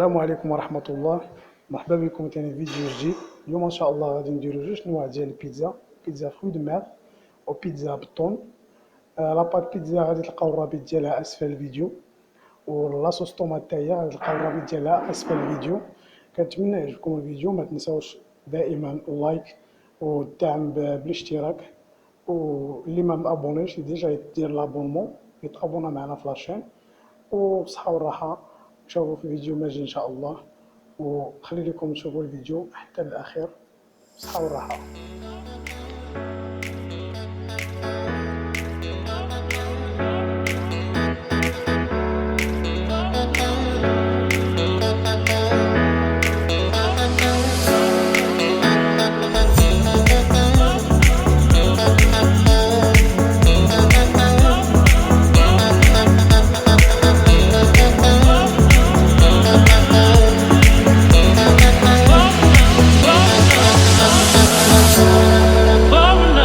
السلام عليكم ورحمة الله. مرحبا بكم تاني فيديو جديد. اليوم ان شاء الله غادي نديرو جوج نوع ديال البيتزا، بيتزا فروي دو مير وبيتزا بالطون. لاباط بيتزا غادي تلقاو الرابط ديالها اسفل الفيديو، ولاصوص طوماط حتى هي غادي تلقاو الرابط ديالها اسفل الفيديو. كنتمنى يعجبكم الفيديو، ما تنساوش دائما اللايك والدعم بالاشتراك، واللي ما مابونيش ديجا يدير لابونمون يتابونا معنا في لاشين. وبصحة والراحة نشوفوا في فيديو ماجي ان شاء الله، وخلي لكم تشوفوا الفيديو حتى الاخير. بصحة والراحة. For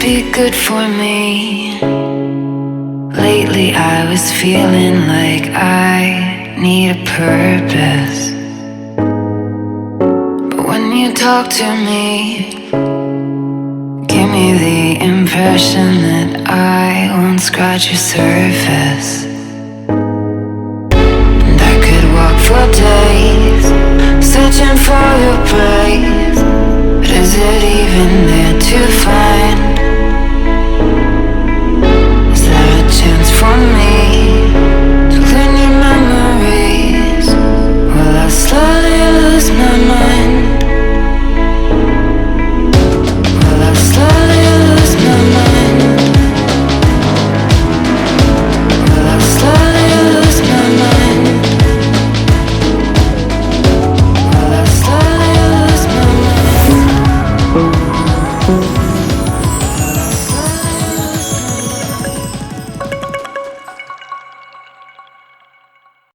be good for me. Lately I was feeling like I need a purpose. But when you talk to me, give me the impression that I won't scratch your surface. And I could walk for days, searching for your